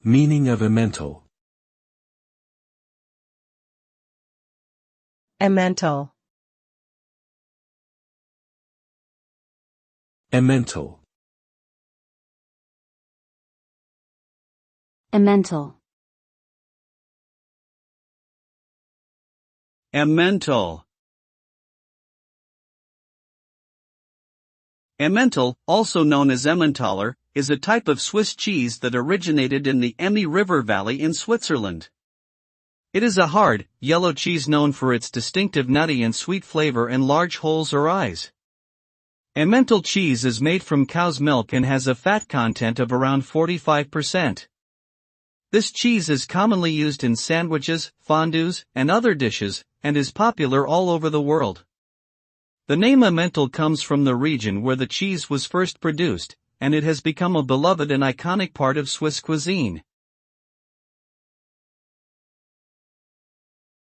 Meaning of Emmental. Emmental. Emmental. Emmental. Emmental. Emmental, also known as Emmentaler, is a type of Swiss cheese that originated in the Emme River Valley in Switzerland. It is a hard, yellow cheese known for its distinctive nutty and sweet flavor and large holes or eyes. Emmental cheese is made from cow's milk and has a fat content of around 45%. This cheese is commonly used in sandwiches, fondues, and other dishes, and is popular all over the world. The name Emmental comes from the region where the cheese was first produced, and it has become a beloved and iconic part of Swiss cuisine.